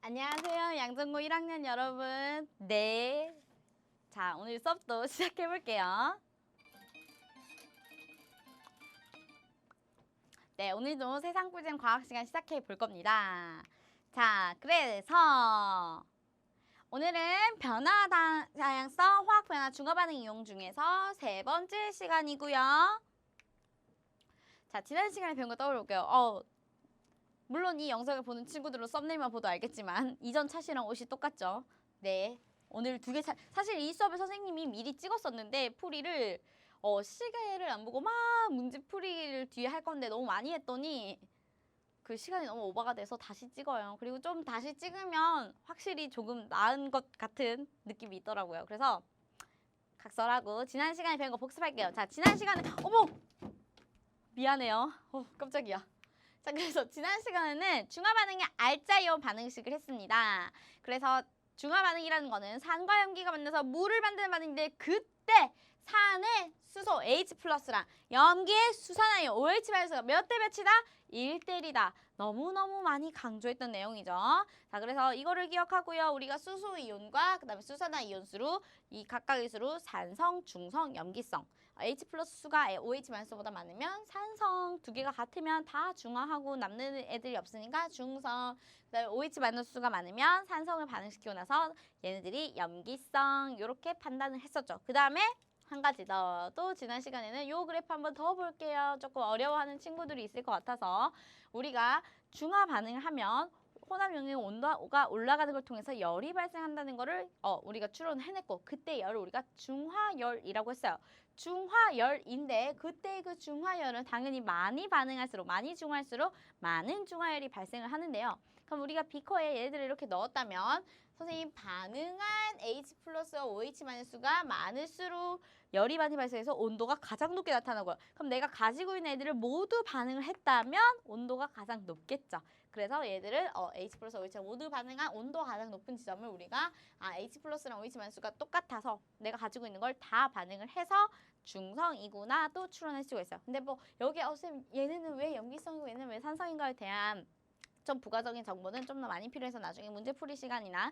안녕하세요. 양정고 1학년 여러분. 네. 자, 오늘 수업도 시작해 볼게요. 네, 오늘도 세상꿀잼 과학 시간 시작해 볼 겁니다. 자, 그래서 오늘은 변화 다양성 화학 변화 중화 반응 이용 중에서 세 번째 시간이고요. 자, 지난 시간에 배운 거 떠올려 볼게요. 물론 이 영상을 보는 친구들은 썸네일만 봐도 알겠지만 이전 차시랑 옷이 똑같죠? 네. 오늘 두 개 사실 이 수업에 선생님이 미리 찍었었는데 풀이를 시계를 안 보고 막 문제 풀이를 뒤에 할 건데 너무 많이 했더니 그 시간이 너무 오버가 돼서 다시 찍어요. 그리고 좀 다시 찍으면 확실히 조금 나은 것 같은 느낌이 있더라고요. 그래서 각설하고 지난 시간에 배운 거 복습할게요. 자, 지난 시간에 어머! 미안해요. 깜짝이야. 자, 그래서 지난 시간에는 중화 반응의 알짜이온 반응식을 했습니다. 그래서 중화 반응이라는 거는 산과 염기가 만나서 물을 만드는 반응인데 그때 산의 수소 H+랑 염기의 수산화이온 OH 발수가 몇 대 몇이다? 1대 1이다. 너무너무 많이 강조했던 내용이죠. 자, 그래서 이거를 기억하고요. 우리가 수소 이온과 그다음에 수산화 이온수로 이 각각의 수로 산성, 중성, 염기성 H+ 수가 OH 수보다 많으면 산성 두 개가 같으면 다 중화하고 남는 애들이 없으니까 중성 그다음에 OH- 수가 많으면 산성을 반응시키고 나서 얘네들이 염기성 이렇게 판단을 했었죠. 그 다음에 한 가지 더 또 지난 시간에는 요 그래프 한번 더 볼게요. 조금 어려워하는 친구들이 있을 것 같아서 우리가 중화 반응을 하면 혼합 용액 온도가 올라가는 걸 통해서 열이 발생한다는 거를 우리가 추론을 해냈고 그때 열을 우리가 중화열이라고 했어요. 중화열인데 그때 그 중화열은 당연히 많이 반응할수록 많이 중화할수록 많은 중화열이 발생을 하는데요. 그럼 우리가 비커에 얘네들을 이렇게 넣었다면 선생님 반응한 H+와 OH-수가 많을수록 열이 많이 발생해서 온도가 가장 높게 나타나고요. 그럼 내가 가지고 있는 애들을 모두 반응을 했다면 온도가 가장 높겠죠. 그래서 얘들을 H+, OH가 모두 반응한 온도가 가장 높은 지점을 우리가 H+랑 OH-수가 똑같아서 내가 가지고 있는 걸 다 반응을 해서 중성이구나 또 추론할 수가 있어요. 근데 뭐 여기 선생님 얘네는 왜 염기성이고 얘는 왜 산성인가에 대한 좀 부가적인 정보는 좀 더 많이 필요해서 나중에 문제풀이 시간이나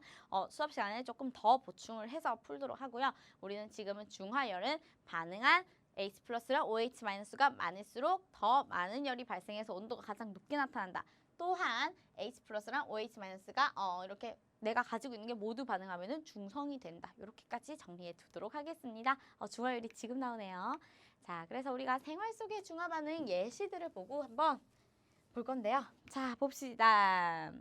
수업 시간에 조금 더 보충을 해서 풀도록 하고요. 우리는 지금은 중화열은 반응한 H+랑 OH-가 많을수록 더 많은 열이 발생해서 온도가 가장 높게 나타난다. 또한 H+랑 OH-가 이렇게 내가 가지고 있는 게 모두 반응하면 중성이 된다. 이렇게까지 정리해 두도록 하겠습니다. 중화열이 지금 나오네요. 자, 그래서 우리가 생활 속의 중화 반응 예시들을 보고 한번 볼 건데요. 자, 봅시다.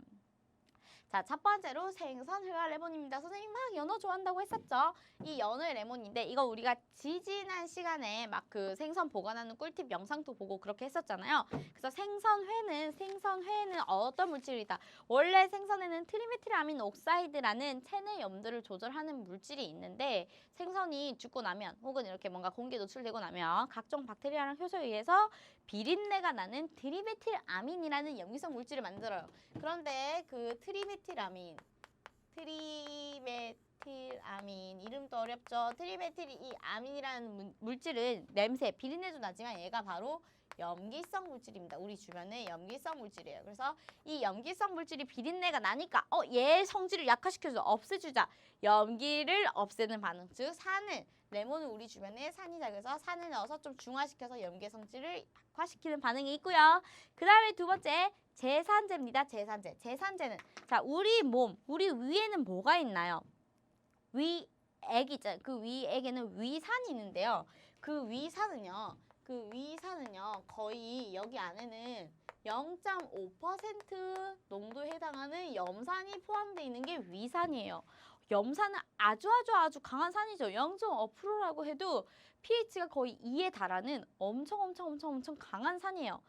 자, 첫 번째로 생선 회화 레몬입니다. 선생님 막 연어 좋아한다고 했었죠? 이 연어의 레몬인데 이거 우리가 지지난 시간에 막 그 생선 보관하는 꿀팁 영상도 보고 그렇게 했었잖아요. 그래서 생선회는 어떤 물질이다? 원래 생선에는 트리메틸아민 옥사이드라는 체내 염도를 조절하는 물질이 있는데 생선이 죽고 나면 혹은 이렇게 뭔가 공기에 노출되고 나면 각종 박테리아랑 효소에 의해서 비린내가 나는 트리메틸아민이라는 염기성 물질을 만들어요. 그런데 그 트리메틸아민 이름도 어렵죠. 트리메틸 이 아민이라는 물질은 냄새, 비린내도 나지만 얘가 바로 염기성 물질입니다. 우리 주변의 염기성 물질이에요. 그래서 이 염기성 물질이 비린내가 나니까 얘 성질을 약화시켜서 없애주자. 염기를 없애는 반응, 즉 산을 레몬은 우리 주변에 산이다. 그래서 산을 넣어서 좀 중화시켜서 염기의 성질을 약화시키는 반응이 있고요. 그 다음에 두 번째 제산제입니다. 제산제는 자 우리 위에는 뭐가 있나요? 위액 있잖아요. 그 위액에는 위산이 있는데요. 그 위산은요 거의 여기 안에는 0.5% 농도에 해당하는 염산이 포함되어 있는 게 위산이에요. 염산은 아주 강한 산이죠. 0.5%라고 해도 pH가 거의 2에 달하는 엄청 강한 산이에요.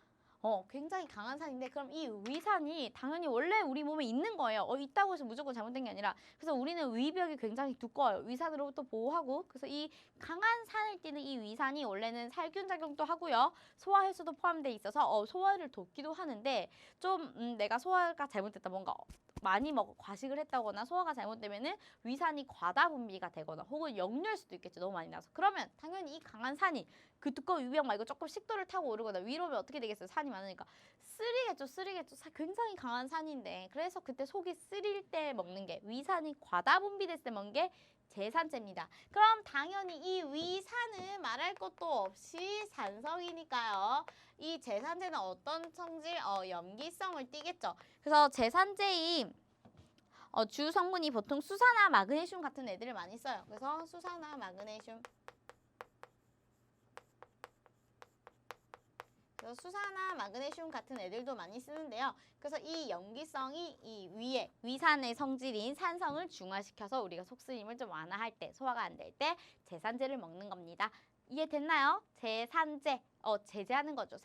굉장히 강한 산인데 그럼 이 위산이 당연히 원래 우리 몸에 있는 거예요. 있다고 해서 무조건 잘못된 게 아니라 그래서 우리는 위벽이 굉장히 두꺼워요. 위산으로부터 보호하고 그래서 이 강한 산을 띠는 이 위산이 원래는 살균 작용도 하고요. 소화효소도 포함되어 있어서 소화를 돕기도 하는데 좀 내가 소화가 잘못됐다 뭔가 많이 과식을 했다거나 소화가 잘못되면은 위산이 과다 분비가 되거나 혹은 역류할 수도 있겠죠. 너무 많이 나서. 그러면 당연히 이 강한 산이 그 두꺼운 유병 말고 조금 식도를 타고 오르거나 위로 오면 어떻게 되겠어요? 산이 많으니까 쓰리겠죠. 굉장히 강한 산인데 그래서 그때 속이 쓰릴 때 먹는 게 위산이 과다 분비됐을 때 먹는 게 제산제입니다. 그럼 당연히 이 위산은 말할 것도 없이 산성이니까요. 이 제산제는 어떤 성질? 염기성을 띠겠죠. 그래서 제산제의 주 성분이 보통 수산화 마그네슘 같은 애들을 많이 써요. 그래서 수산화 마그네슘. 그래서 수산화 마그네슘 같은 애들도 많이 쓰는데요. 그래서 이 염기성이 이 위에 위산의 성질인 산성을 중화시켜서 우리가 속쓰림을 좀 완화할 때, 소화가 안 될 때 제산제를 먹는 겁니다. 이해됐나요? 제산제, 제제하는 거죠.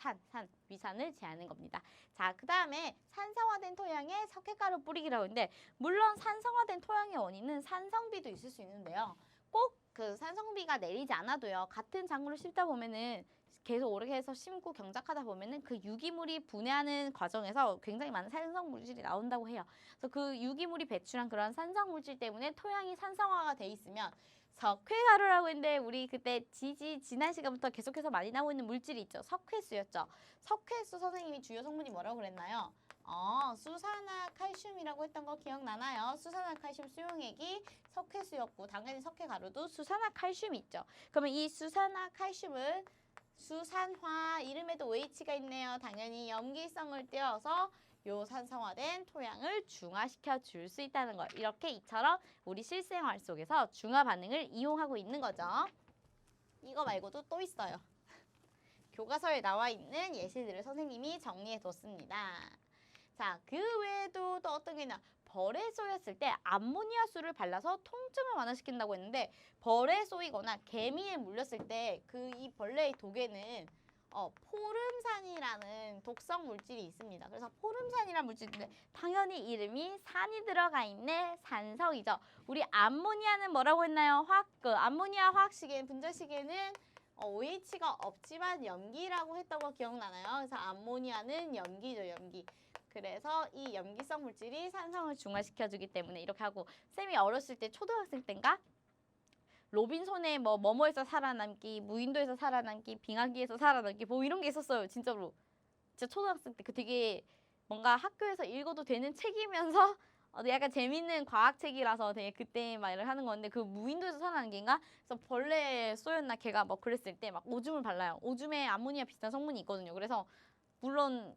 위산을 제하는 겁니다. 자, 그 다음에 산성화된 토양에 석회가루 뿌리기라고 하는데 물론 산성화된 토양의 원인은 산성비도 있을 수 있는데요. 꼭 그 산성비가 내리지 않아도요. 같은 작물을 심다 보면은 계속 오래 해서 심고 경작하다 보면은 그 유기물이 분해하는 과정에서 굉장히 많은 산성 물질이 나온다고 해요. 그래서 그 유기물이 배출한 그런 산성 물질 때문에 토양이 산성화가 돼 있으면 석회가루라고 했는데 우리 그때 지난 시간부터 계속해서 많이 나오고 있는 물질이 있죠. 석회수였죠. 석회수 선생님이 주요 성분이 뭐라고 그랬나요? 수산화칼슘이라고 했던 거 기억나나요? 수산화칼슘 수용액이 석회수였고 당연히 석회가루도 수산화칼슘이 있죠. 그러면 이 수산화칼슘은 수산화, 이름에도 OH가 있네요. 당연히 염기성을 띄어서 요 산성화된 토양을 중화시켜 줄 수 있다는 거. 이렇게 이처럼 우리 실생활 속에서 중화 반응을 이용하고 있는 거죠. 이거 말고도 또 있어요. 교과서에 나와 있는 예시들을 선생님이 정리해 뒀습니다. 자, 그 외에도 또 어떤 게 있나? 벌에 쏘였을 때 암모니아수를 발라서 통증을 완화시킨다고 했는데 벌에 쏘이거나 개미에 물렸을 때 그 이 벌레의 독에는 포름산이라는 독성 물질이 있습니다. 그래서 포름산이라는 물질인데 당연히 이름이 산이 들어가 있네. 산성이죠. 우리 암모니아는 뭐라고 했나요? 암모니아 화학식에는 분자식에는 OH가 없지만 염기라고 했던 거 기억나나요? 그래서 암모니아는 염기죠, 염기. 그래서 이 염기성 물질이 산성을 중화시켜주기 때문에 이렇게 하고 쌤이 어렸을 때 초등학생 때인가? 로빈손의 뭐뭐에서 살아남기, 무인도에서 살아남기, 빙하기에서 살아남기 뭐 이런 게 있었어요. 진짜로. 진짜 초등학생 때 그 되게 뭔가 학교에서 읽어도 되는 책이면서 약간 재밌는 과학책이라서 되게 그때 말을 하는 건데 그 무인도에서 살아남기인가? 그래서 벌레에 쏘였나 걔가 막 그랬을 때 막 오줌을 발라요. 오줌에 암모니아 비슷한 성분이 있거든요. 그래서 물론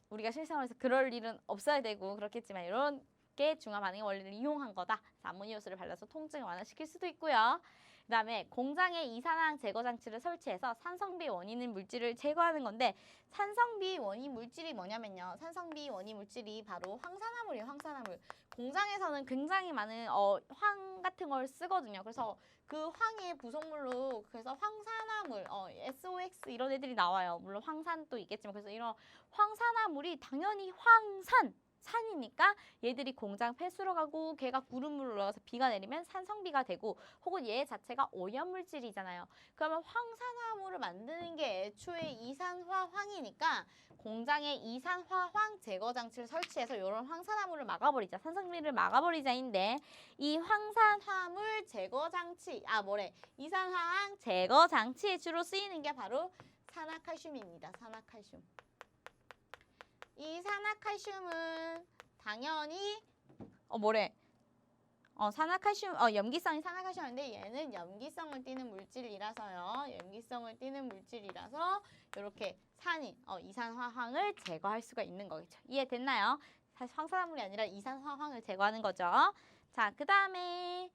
우리가 실생활에서 그럴 일은 없어야 되고 그렇겠지만 이런 게 중화 반응의 원리를 이용한 거다. 암모니아수를 발라서 통증을 완화시킬 수도 있고요. 그 다음에 공장에 이산화황 제거 장치를 설치해서 산성비 원인인 물질을 제거하는 건데 산성비 원인 물질이 뭐냐면요. 산성비 원인 물질이 바로 황산화물이에요. 황산화물. 공장에서는 굉장히 많은 황 같은 걸 쓰거든요. 그래서 그 황의 부속물로 그래서 황산화물, SOX 이런 애들이 나와요. 물론 황산도 있겠지만 그래서 이런 황산화물이 당연히 산이니까 얘들이 공장 폐수로 가고 걔가 구름으로 올라가서 비가 내리면 산성비가 되고 혹은 얘 자체가 오염물질이잖아요. 그러면 황산화물을 만드는 게 애초에 이산화황이니까 공장에 이산화황 제거 장치를 설치해서 이런 황산화물을 막아버리자. 산성비를 막아버리자인데 이 황산화물 제거 장치, 이산화황 제거 장치에 주로 쓰이는 게 바로 산화칼슘입니다. 산화칼슘. 이 산화칼슘은 당연히 산화칼슘 염기성이 산화칼슘인데 얘는 염기성을 띠는 물질이라서요. 염기성을 띠는 물질이라서 이렇게 이산화황을 제거할 수가 있는 거겠죠. 이해됐나요? 사실 황산화물이 아니라 이산화황을 제거하는 거죠. 자, 그다음에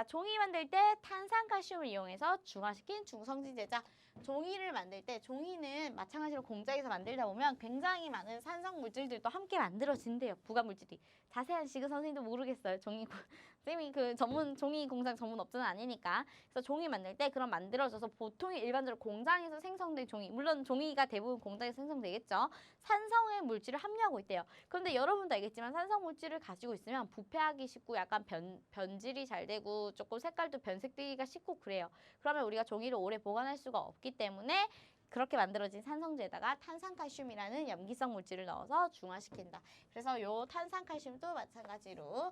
종이 만들 때 탄산칼슘을 이용해서 중화시킨 중성지제자. 종이를 만들 때 종이는 마찬가지로 공장에서 만들다 보면 굉장히 많은 산성 물질들도 함께 만들어진대요. 부가 물질이. 자세한 식은 선생님도 모르겠어요. 쌤이 그 종이 공장 전문 업자는 아니니까. 그래서 종이 만들 때 그런 만들어져서 보통 일반적으로 공장에서 생성된 종이, 물론 종이가 대부분 공장에서 생성되겠죠. 산성의 물질을 함유하고 있대요. 그런데 여러분도 알겠지만 산성 물질을 가지고 있으면 부패하기 쉽고 약간 변질이 잘 되고 조금 색깔도 변색되기가 쉽고 그래요. 그러면 우리가 종이를 오래 보관할 수가 없기 때문에 그렇게 만들어진 산성제에다가 탄산칼슘이라는 염기성 물질을 넣어서 중화시킨다. 그래서 요 탄산칼슘도 마찬가지로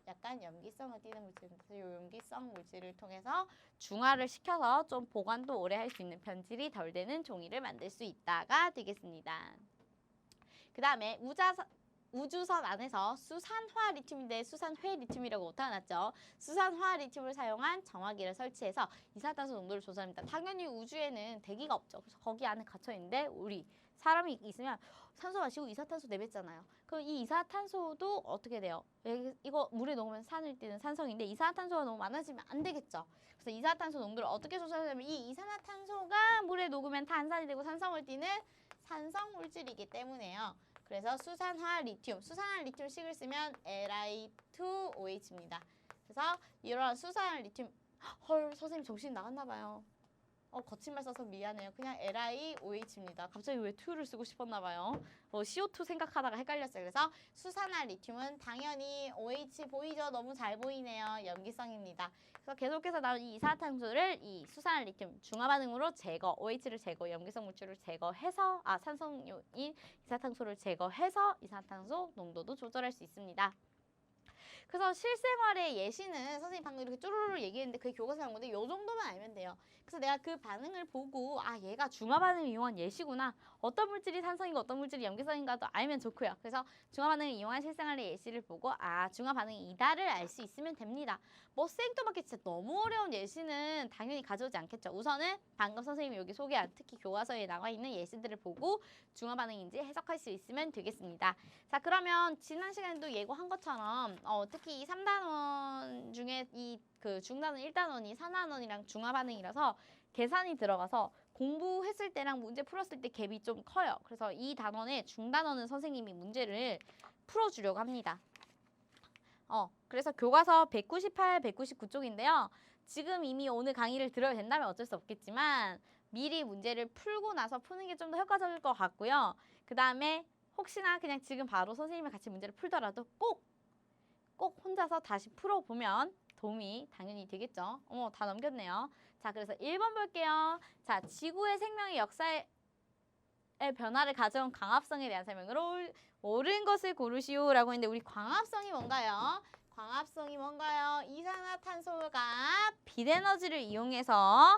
약간 염기성을 띠는 물질인데 요 염기성 물질을 통해서 중화를 시켜서 좀 보관도 오래 할 수 있는 변질이 덜 되는 종이를 만들 수 있다가 되겠습니다. 그 다음에 우주선 안에서 수산화 리튬인데 수산회 리튬이라고 오타났죠. 수산화 리튬을 사용한 정화기를 설치해서 이산화탄소 농도를 조절합니다. 당연히 우주에는 대기가 없죠. 그래서 거기 안에 갇혀 있는데 우리 사람이 있으면 산소 마시고 이산화탄소 내뱉잖아요. 그럼 이 이산화탄소도 어떻게 돼요? 이거 물에 녹으면 산을 띠는 산성인데 이산화탄소가 너무 많아지면 안 되겠죠. 그래서 이산화탄소 농도를 어떻게 조절하냐면 이 이산화탄소가 물에 녹으면 탄산이 되고 산성을 띠는 산성 물질이기 때문에요. 그래서 수산화 리튬, 수산화 리튬식을 쓰면 Li2OH입니다. 그래서 이런 수산화 리튬, 헐 선생님 정신 나갔나 봐요. 거친 말 써서 미안해요. 그냥 LiOH입니다. 갑자기 왜 2를 쓰고 싶었나 봐요. CO2 생각하다가 헷갈렸어요. 그래서 수산화 리튬은 당연히 OH 보이죠? 너무 잘 보이네요. 염기성입니다. 그래서 계속해서 나온 이 이산화탄소를 이 수산화 리튬 중화 반응으로 제거, OH를 제거, 염기성 물질을 제거해서 산성요인 이산화탄소를 제거해서 이산화탄소 농도도 조절할 수 있습니다. 그래서 실생활의 예시는 선생님 방금 이렇게 쪼르르 얘기했는데 그게 교과서에 나온 건데 이 정도만 알면 돼요. 그래서 내가 그 반응을 보고 얘가 중화 반응을 이용한 예시구나. 어떤 물질이 산성이고 어떤 물질이 염기성인가도 알면 좋고요. 그래서 중화 반응을 이용한 실생활의 예시를 보고 중화 반응이 이다를 알 수 있으면 됩니다. 뭐 생뚱맞게 진짜 너무 어려운 예시는 당연히 가져오지 않겠죠. 우선은 방금 선생님이 여기 소개한 특히 교과서에 나와 있는 예시들을 보고 중화 반응인지 해석할 수 있으면 되겠습니다. 자, 그러면 지난 시간에도 예고한 것처럼 특히 이 3단원 중에 이 그 중단원 1단원이 산화원이랑 중화 반응이라서 계산이 들어가서 공부했을 때랑 문제 풀었을 때 갭이 좀 커요. 그래서 이 단원에 중단원은 선생님이 문제를 풀어주려고 합니다. 그래서 교과서 198, 199쪽인데요. 지금 이미 오늘 강의를 들어야 된다면 어쩔 수 없겠지만 미리 문제를 풀고 나서 푸는 게 좀 더 효과적일 것 같고요. 그 다음에 혹시나 그냥 지금 바로 선생님이 같이 문제를 풀더라도 꼭 혼자서 다시 풀어보면 도움이 당연히 되겠죠. 다 넘겼네요. 자, 그래서 1번 볼게요. 자, 지구의 생명의 역사의 변화를 가져온 광합성에 대한 설명으로 옳은 것을 고르시오라고 했는데 우리 광합성이 뭔가요? 광합성이 뭔가요? 이산화탄소가 빛에너지를 이용해서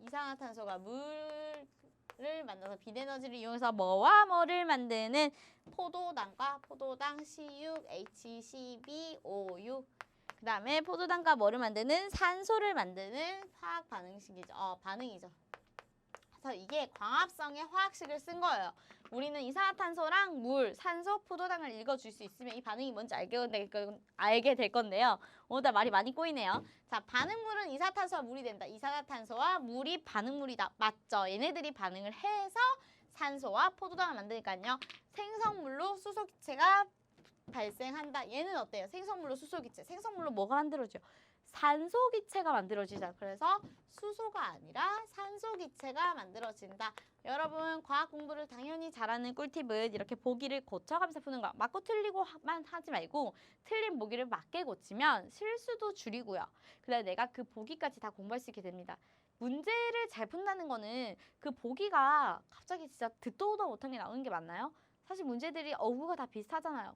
이산화탄소가 물을 만들어서 빛에너지를 이용해서 뭐와 뭐를 만드는 포도당과 포도당 C6H12O6 그 다음에 포도당과 뭐를 만드는 산소를 만드는 화학 반응식이죠. 반응이죠. 그래서 이게 광합성의 화학식을 쓴 거예요. 우리는 이산화탄소랑 물, 산소, 포도당을 읽어줄 수 있으면 이 반응이 뭔지 알게 될 건데요. 오늘 말이 많이 꼬이네요. 자, 반응물은 이산화탄소와 물이 된다. 이산화탄소와 물이 반응물이다. 맞죠? 얘네들이 반응을 해서 산소와 포도당을 만드니까요. 생성물로 수소기체가 발생한다. 얘는 어때요? 생성물로 수소기체. 생성물로 뭐가 만들어져요? 산소기체가 만들어지자. 그래서 수소가 아니라 산소기체가 만들어진다. 여러분 과학 공부를 당연히 잘하는 꿀팁은 이렇게 보기를 고쳐가면서 푸는 거. 맞고 틀리고만 하지 말고 틀린 보기를 맞게 고치면 실수도 줄이고요. 그다음에 내가 그 보기까지 다 공부할 수 있게 됩니다. 문제를 잘 푼다는 거는 그 보기가 갑자기 진짜 듣도 보도 못한 게 나오는 게 맞나요? 사실 문제들이 어구가 다 비슷하잖아요.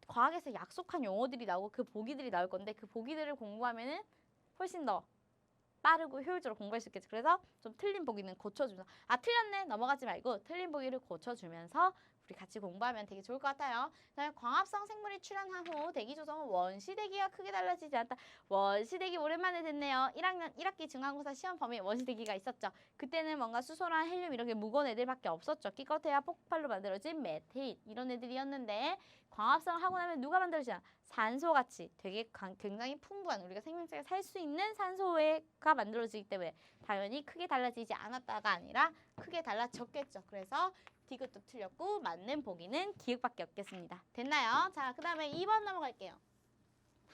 과학에서 약속한 용어들이 나오고 그 보기들이 나올 건데 그 보기들을 공부하면은 훨씬 더 빠르고 효율적으로 공부할 수 있겠죠. 그래서 좀 틀린 보기는 고쳐주면서 틀렸네 넘어가지 말고 틀린 보기를 고쳐주면서 우리 같이 공부하면 되게 좋을 것 같아요. 그다음에 광합성 생물이 출현한 후 대기 조성은 원시대기와 크게 달라지지 않다. 원시대기 오랜만에 듣네요. 1학기 중간고사 시험 범위에 원시대기가 있었죠. 그때는 뭔가 수소랑 헬륨 이렇게 무거운 애들밖에 없었죠. 기껏해야 폭발로 만들어진 메테인 이런 애들이었는데 광합성을 하고 나면 누가 만들어지나? 산소같이 되게 굉장히 풍부한 우리가 생명체가 살 수 있는 산소가 만들어지기 때문에 당연히 크게 달라지지 않았다가 아니라 크게 달라졌겠죠. 그래서 디귿도 틀렸고 맞는 보기는 기억밖에 없겠습니다. 됐나요? 자, 그 다음에 2번 넘어갈게요.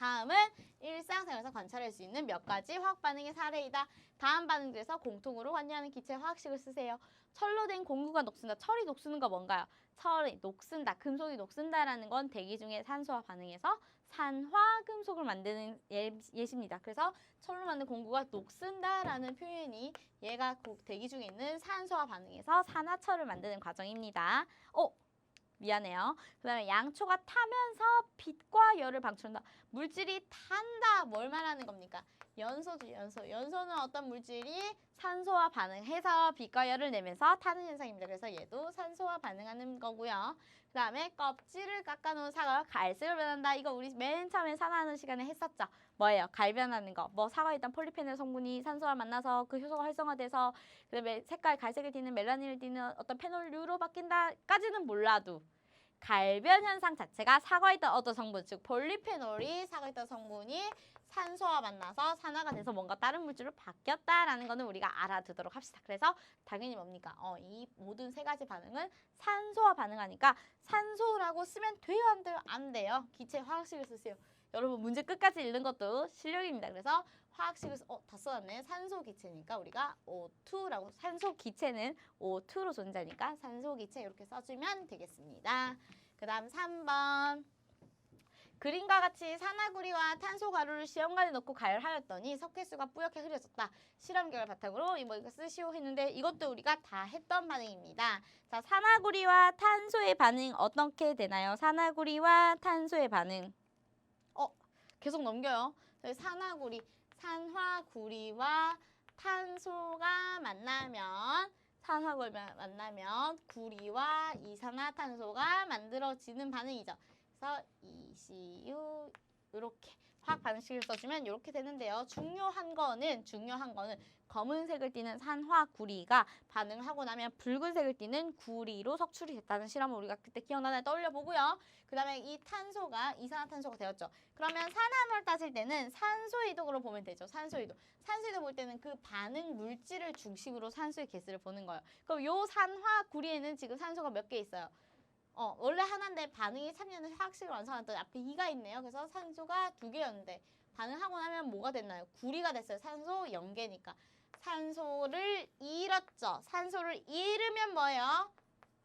다음은 일상생활에서 관찰할 수 있는 몇 가지 화학 반응의 사례이다. 다음 반응들에서 공통으로 관여하는 기체 화학식을 쓰세요. 철로 된 공구가 녹슨다. 철이 녹쓰는 거 뭔가요? 철이 녹슨다. 금속이 녹슨다라는 건 대기 중에 산소와 반응해서 산화금속을 만드는 예시입니다. 그래서 철로 만든 공구가 녹슨다라는 표현이 얘가 대기 중에 있는 산소와 반응해서 산화철을 만드는 과정입니다. 미안해요. 그 다음에 양초가 타면서 빛과 열을 방출한다. 물질이 탄다. 뭘 말하는 겁니까? 연소죠, 연소. 연소는 어떤 물질이 산소와 반응해서 빛과 열을 내면서 타는 현상입니다. 그래서 얘도 산소와 반응하는 거고요. 그 다음에 껍질을 깎아놓은 사과가 갈색을 변한다. 이거 우리 맨 처음에 산화하는 시간에 했었죠. 뭐예요? 갈변하는 거. 뭐 사과에 있던 폴리페놀 성분이 산소와 만나서 그 효소가 활성화돼서 그다음에 색깔 갈색을 띠는 멜라닌을 띠는 어떤 페놀류로 바뀐다까지는 몰라도 갈변 현상 자체가 사과에 있던 어떤 성분, 즉 폴리페놀이 사과에 있던 성분이 산소와 만나서 산화가 돼서 뭔가 다른 물질로 바뀌었다라는 거는 우리가 알아두도록 합시다. 그래서 당연히 뭡니까? 이 모든 세 가지 반응은 산소와 반응하니까 산소라고 쓰면 돼요, 안 돼요? 안 돼요. 기체 화학식을 쓰세요. 여러분 문제 끝까지 읽는 것도 실력입니다. 그래서 화학식을 다 써놨네. 산소 기체니까 우리가 O2라고, 산소 기체는 O2로 존재하니까 산소 기체 이렇게 써주면 되겠습니다. 그 다음 3번. 그림과 같이 산화구리와 탄소 가루를 시험관에 넣고 가열하였더니 석회수가 뿌옇게 흐려졌다. 실험 결과 바탕으로 이거 쓰시오 했는데 이것도 우리가 다 했던 반응입니다. 자, 산화구리와 탄소의 반응 어떻게 되나요? 산화구리와 탄소의 반응. 계속 넘겨요. 산화구리와 탄소가 만나면 구리와 이산화탄소가 만들어지는 반응이죠. 그래서 ECU 이렇게 화학 반응식을 써주면 이렇게 되는데요. 중요한 거는 검은색을 띠는 산화구리가 반응을 하고 나면 붉은색을 띠는 구리로 석출이 됐다는 실험을 우리가 그때 기억나나요? 떠올려보고요. 그 다음에 이 탄소가 이산화탄소가 되었죠. 그러면 산화물 따질 때는 산소이동으로 보면 되죠. 산소이동 볼 때는 그 반응 물질을 중심으로 산소의 개수를 보는 거예요. 그럼 요 산화구리에는 지금 산소가 몇 개 있어요? 원래 하나인데 반응이 3년을 화학식을 완성했더니 앞에 2가 있네요. 그래서 산소가 2개였는데 반응하고 나면 뭐가 됐나요? 구리가 됐어요. 산소 0개니까. 산소를 잃었죠. 산소를 잃으면 뭐예요?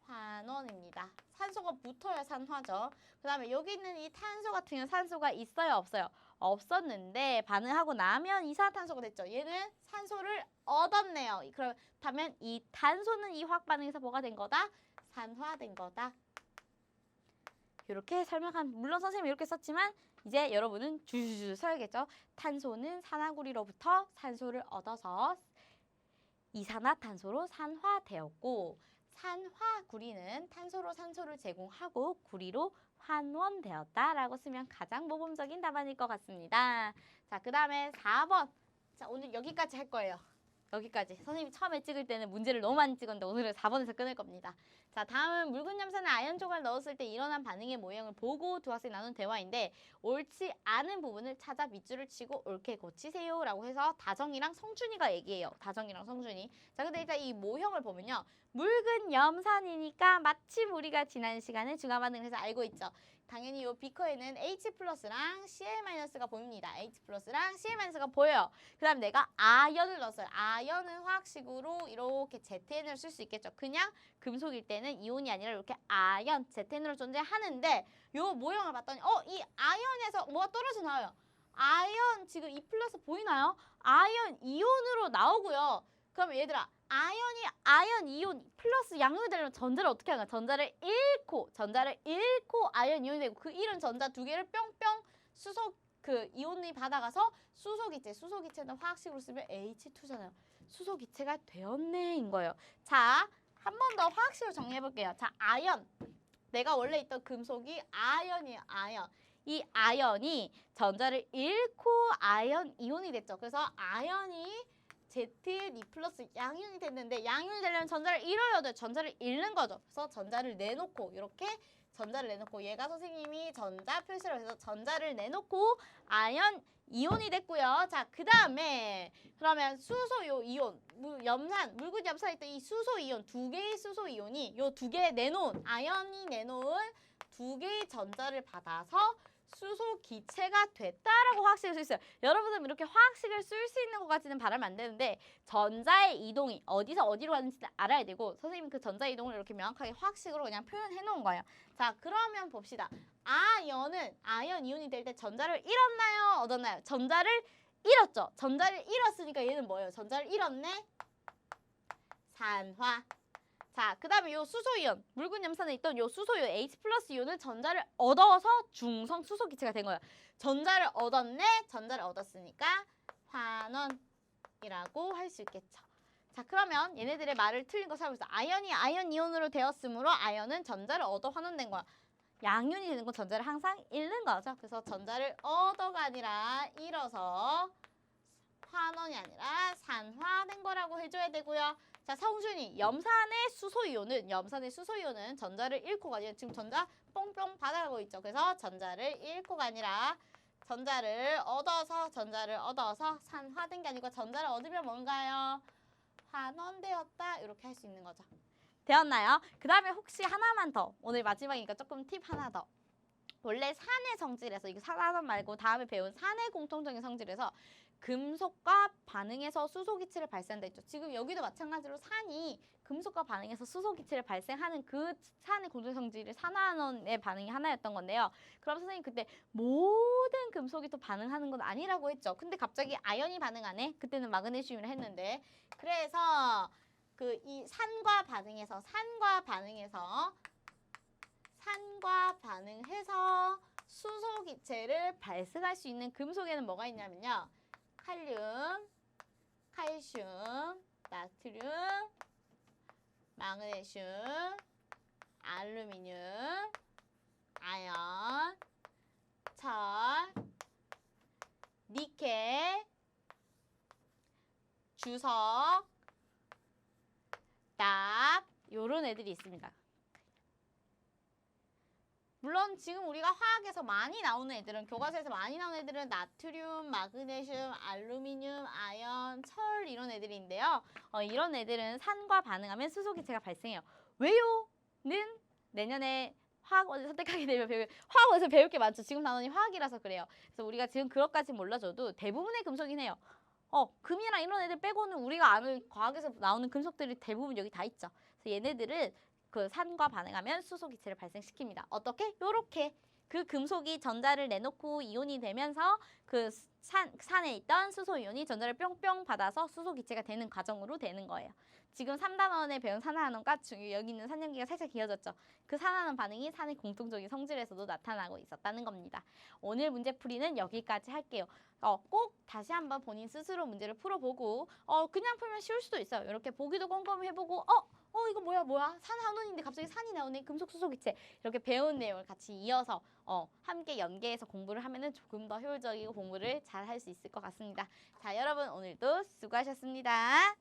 환원입니다. 산소가 붙어야 산화죠. 그 다음에 여기 있는 이 탄소 같은 경우는 산소가 있어요? 없어요? 없었는데 반응하고 나면 이산화탄소가 됐죠. 얘는 산소를 얻었네요. 그렇다면 이 탄소는 이 화학 반응에서 뭐가 된 거다? 산화된 거다. 이렇게 물론 선생님이 이렇게 썼지만 이제 여러분은 줄줄줄 써야겠죠. 탄소는 산화구리로부터 산소를 얻어서 이산화탄소로 산화되었고 산화구리는 탄소로 산소를 제공하고 구리로 환원되었다라고 쓰면 가장 모범적인 답안일 것 같습니다. 자, 그 다음에 4번. 자, 오늘 여기까지 할 거예요. 여기까지. 선생님이 처음에 찍을 때는 문제를 너무 많이 찍었는데 오늘은 4번에서 끊을 겁니다. 자, 다음은 묽은 염산에 아연 조각을 넣었을 때 일어난 반응의 모형을 보고 두 학생이 나눈 대화인데 옳지 않은 부분을 찾아 밑줄을 치고 옳게 고치세요 라고 해서 다정이랑 성준이가 얘기해요. 다정이랑 성준이. 자, 근데 일단 이 모형을 보면요. 묽은 염산이니까 마침 우리가 지난 시간에 중화 반응을 해서 알고 있죠. 당연히 이 비커에는 H+랑 Cl-가 보입니다. H+랑 Cl-가 보여요. 그 다음 내가 아연을 넣었어요. 아연은 화학식으로 이렇게 ZN을 쓸 수 있겠죠. 그냥 금속일 때는 이온이 아니라 이렇게 아연, ZN으로 존재하는데 이 모형을 봤더니 이 아연에서 뭐가 떨어져 나와요. 아연 지금 E+ 보이나요? 아연 이온으로 나오고요. 그러면 얘들아 아연 이온 플러스 양육이 되려면 전자를 어떻게 하나? 전자를 잃고 아연 이온이 되고 그 잃은 전자 두 개를 뿅뿅 이온이 받아가서 수소기체는 화학식으로 쓰면 H2잖아요. 수소기체가 되었네인 거예요. 자, 한 번 더 화학식으로 정리해볼게요. 자, 아연. 내가 원래 있던 금속이 아연이에요. 아연. 이 아연이 전자를 잃고 아연 이온이 됐죠. 그래서 아연이 ZN2 플러스 양이온이 됐는데 양이온이 되려면 전자를 잃어야 돼요. 전자를 잃는 거죠. 그래서 전자를 내놓고 이렇게 전자를 내놓고 얘가 선생님이 전자 표시라고 해서 전자를 내놓고 아연 이온이 됐고요. 자, 그 다음에 그러면 수소 이온, 묽은 염산에 있던 이 수소 이온, 두 개의 수소 이온이 요 두 개 내놓은 아연이 내놓은 두 개의 전자를 받아서 수소 기체가 됐다라고 화학식을 쓸 수 있어요. 여러분은 이렇게 화학식을 쓸 수 있는 것까지는 바라면 안 되는데 전자의 이동이 어디서 어디로 가는지 알아야 되고 선생님이 그 전자 이동을 이렇게 명확하게 화학식으로 그냥 표현해 놓은 거예요. 자, 그러면 봅시다. 아연 이온이 될 때 전자를 잃었나요? 얻었나요? 전자를 잃었죠. 전자를 잃었으니까 얘는 뭐예요? 전자를 잃었네. 산화. 자, 그 다음에 요 수소이온, 묽은 염산에 있던 요 수소이온, H 플러스 이온은 전자를 얻어서 중성 수소 기체가 된 거예요. 전자를 얻었네, 전자를 얻었으니까 환원이라고 할 수 있겠죠. 자, 그러면 얘네들의 말을 틀린 거 살펴보자. 아연이 아연 이온으로 되었으므로 아연은 전자를 얻어 환원된 거야. 양이온이 되는 건 전자를 항상 잃는 거죠. 그래서 전자를 얻어가 아니라 잃어서 환원이 아니라 산화된 거라고 해줘야 되고요. 자, 성준이 염산의 수소이온은 전자를 잃고가 아니라 지금 전자 뽕뽕 받아가고 있죠. 그래서 전자를 잃고가 아니라 전자를 얻어서 산화된 게 아니고 전자를 얻으면 뭔가요? 환원되었다. 이렇게 할 수 있는 거죠. 되었나요? 그 다음에 혹시 하나만 더. 오늘 마지막이니까 조금 팁 하나 더. 원래 산의 성질에서 이거 산화선 말고 다음에 배운 산의 공통적인 성질에서 금속과 반응해서 수소기체를 발생한다 했죠. 지금 여기도 마찬가지로 산이 금속과 반응해서 수소기체를 발생하는 그 산의 공통적 성질이 산화원의 반응이 하나였던 건데요. 그럼 선생님 그때 모든 금속이 또 반응하는 건 아니라고 했죠. 근데 갑자기 아연이 반응하네? 그때는 마그네슘이라 했는데 그래서 그 이 산과 반응해서 수소기체를 발생할 수 있는 금속에는 뭐가 있냐면요. 칼륨, 칼슘, 나트륨, 마그네슘, 알루미늄, 아연, 철, 니켈, 주석, 납 요런 애들이 있습니다. 물론 지금 우리가 화학에서 많이 나오는 애들은 교과서에서 많이 나오는 애들은 나트륨, 마그네슘, 알루미늄, 아연, 철 이런 애들인데요. 이런 애들은 산과 반응하면 수소기체가 발생해요. 왜요?는 내년에 화학원을 선택하게 되면 화학원에서 배울 게 많죠. 지금 단원이 화학이라서 그래요. 그래서 우리가 지금 그것까지 몰라줘도 대부분의 금속이긴 해요. 금이랑 이런 애들 빼고는 우리가 아는 과학에서 나오는 금속들이 대부분 여기 다 있죠. 그래서 얘네들은 그 산과 반응하면 수소기체를 발생시킵니다. 어떻게? 요렇게 그 금속이 전자를 내놓고 이온이 되면서 그 산에 있던 수소이온이 전자를 뿅뿅 받아서 수소기체가 되는 과정으로 되는 거예요. 지금 3단원에 배운 산화환원과 여기 있는 산염기가 살짝 이어졌죠. 그 산화환원 반응이 산의 공통적인 성질에서도 나타나고 있었다는 겁니다. 오늘 문제풀이는 여기까지 할게요. 꼭 다시 한번 본인 스스로 문제를 풀어보고 그냥 풀면 쉬울 수도 있어요. 이렇게 보기도 꼼꼼히 해보고 이거 뭐야 산화환원인데 갑자기 산이 나오네 금속 수소기체 이렇게 배운 내용을 같이 이어서 함께 연계해서 공부를 하면은 조금 더 효율적이고 공부를 잘 할 수 있을 것 같습니다. 자, 여러분 오늘도 수고하셨습니다.